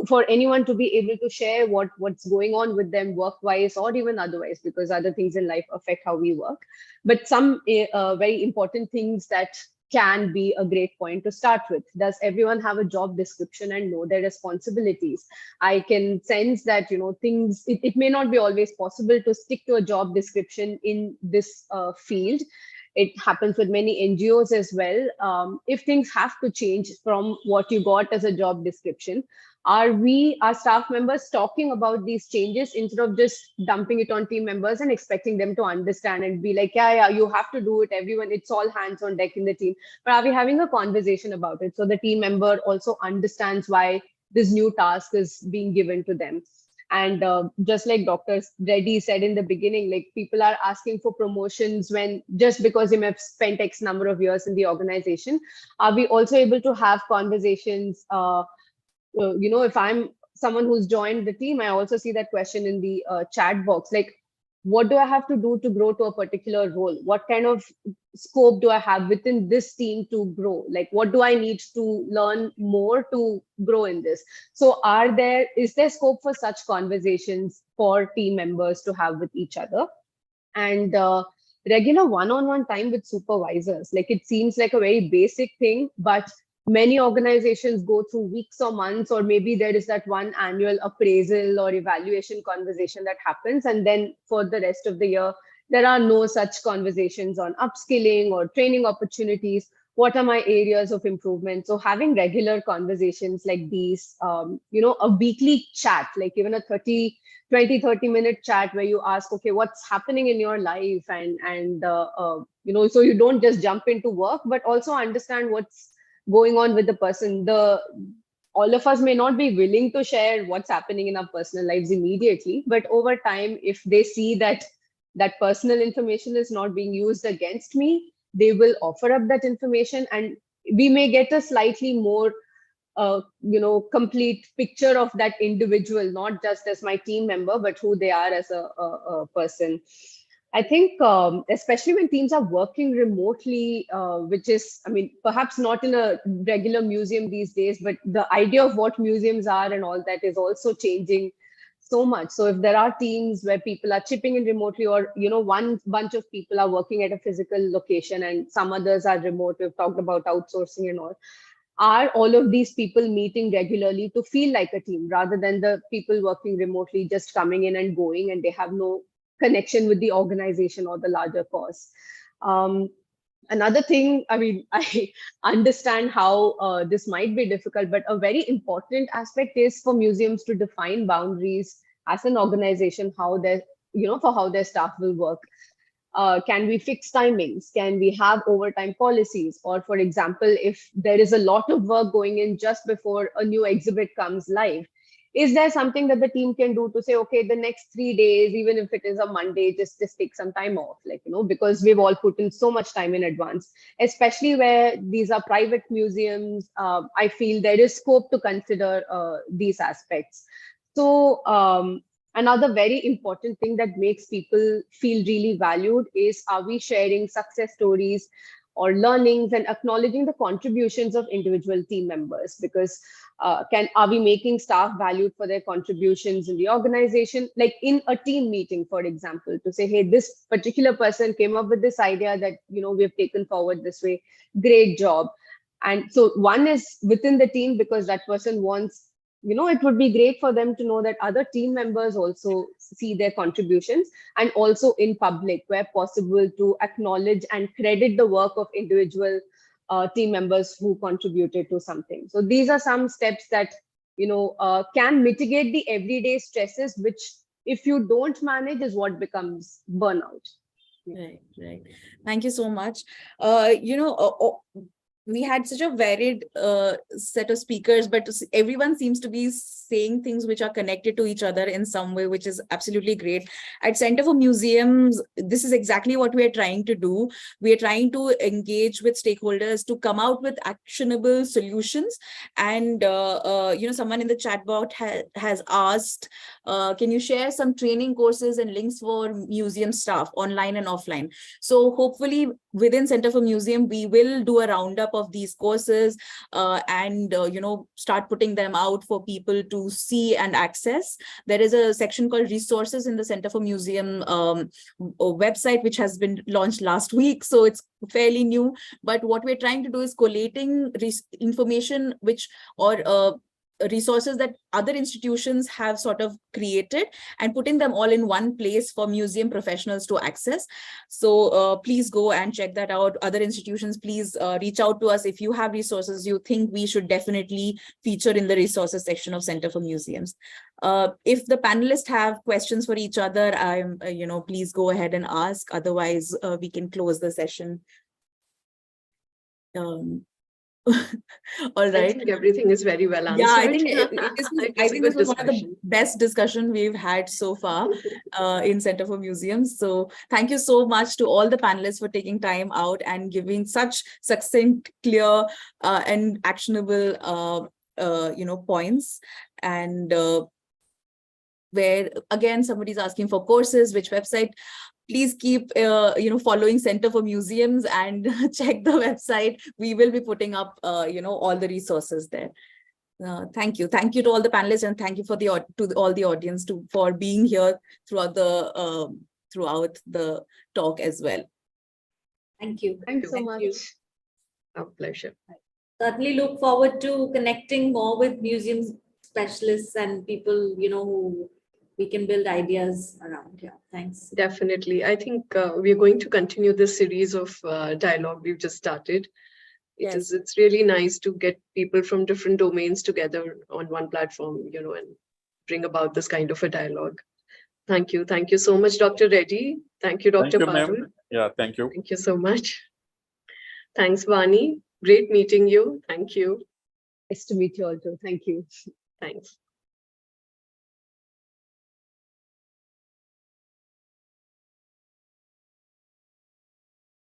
E: for anyone to be able to share what's going on with them work-wise or even otherwise, because other things in life affect how we work. But some very important things that can be a great point to start with. Does everyone have a job description and know their responsibilities? I can sense that, things, it may not be always possible to stick to a job description in this field. It happens with many NGOs as well. If things have to change from what you got as a job description, are we, our staff members, talking about these changes instead of just dumping it on team members and expecting them to understand and be like, yeah, you have to do it, everyone, it's all hands on deck in the team? But are we having a conversation about it so the team member also understands why this new task is being given to them? And just like Dr. Reddy said in the beginning, like people are asking for promotions when just because you may have spent X number of years in the organization. Are we also able to have conversations? If I'm someone who's joined the team, I also see that question in the chat box. Like, what do I have to do to grow to a particular role? What kind of scope do I have within this team to grow? Like, what do I need to learn more to grow in this? So is there scope for such conversations for team members to have with each other? And regular one-on-one time with supervisors. Like, it seems like a very basic thing, but many organizations go through weeks or months, or maybe there is that one annual appraisal or evaluation conversation that happens. And then for the rest of the year, there are no such conversations on upskilling or training opportunities. What are my areas of improvement? So having regular conversations like these, a weekly chat, like even a 20-30 minute chat where you ask, okay, what's happening in your life? And so you don't just jump into work, but also understand what's going on with the person. All of us may not be willing to share what's happening in our personal lives immediately, but over time, if they see that that personal information is not being used against me, they will offer up that information, and we may get a slightly more complete picture of that individual, not just as my team member, but who they are as a person. I think, especially when teams are working remotely, which is, I mean, perhaps not in a regular museum these days, but the idea of what museums are and all that is also changing so much. So if there are teams where people are chipping in remotely, or, one bunch of people are working at a physical location and some others are remote, we've talked about outsourcing and all. Are all of these people meeting regularly to feel like a team, rather than the people working remotely just coming in and going, and they have no connection with the organization or the larger cause? Another thing, I mean, I understand how this might be difficult, but a very important aspect is for museums to define boundaries as an organization, for how their staff will work. Can we fix timings? Can we have overtime policies? Or, for example, if there is a lot of work going in just before a new exhibit comes live, is there something that the team can do to say, okay, the next 3 days, even if it is a Monday, just take some time off, because we've all put in so much time in advance, especially where these are private museums. I feel there is scope to consider these aspects. So another very important thing that makes people feel really valued is, are we sharing success stories or learnings and acknowledging the contributions of individual team members? Because are we making staff valued for their contributions in the organization? Like in a team meeting, for example, to say, hey, this particular person came up with this idea that, we have taken forward this way. Great job. And so one is within the team, because that person wants, it would be great for them to know that other team members also see their contributions, and also in public, where possible, to acknowledge and credit the work of individual team members who contributed to something. So these are some steps that, can mitigate the everyday stresses, which if you don't manage is what becomes burnout.
B: Right. Thank you so much. We had such a varied set of speakers, but everyone seems to be saying things which are connected to each other in some way, which is absolutely great. At Center for Museums, this is exactly what we are trying to do. We are trying to engage with stakeholders to come out with actionable solutions. And, someone in the chat box has asked, can you share some training courses and links for museum staff, online and offline? So hopefully within Center for Museum, we will do a roundup of these courses and start putting them out for people to see and access. There is a section called resources in the Center for Museum website, which has been launched last week, so it's fairly new. But what we're trying to do is collating information resources that other institutions have sort of created and putting them all in one place for museum professionals to access. So please go and check that out. Other institutions, please reach out to us if you have resources you think we should definitely feature in the resources section of Center for Museums. If the panelists have questions for each other, please go ahead and ask. Otherwise, we can close the session. All right.
A: I think everything is very well answered.
B: Yeah, I think this was one of the best discussion we've had so far in Center for Museums. So thank you so much to all the panelists for taking time out and giving such succinct, clear, and actionable, points. And where again, somebody's asking for courses, which website. Please keep following Center for Museums and check the website. We will be putting up all the resources there. Thank you to all the panelists, and thank you for all the audience for being here throughout the talk as well.
D: Thank you.
E: Thanks so much.
A: Our pleasure.
D: Certainly look forward to connecting more with museums specialists and people, who we can build ideas around here. Thanks.
A: Definitely. I think we're going to continue this series of dialogue we've just started. It's really nice to get people from different domains together on one platform, and bring about this kind of a dialogue. Thank you. Thank you so much, Dr. Reddy. Thank you, Dr. Parul.
C: Yeah, thank you.
A: Thank you so much. Thanks, Vani. Great meeting you. Thank you.
E: Nice to meet you all too. Thank you.
A: Thanks.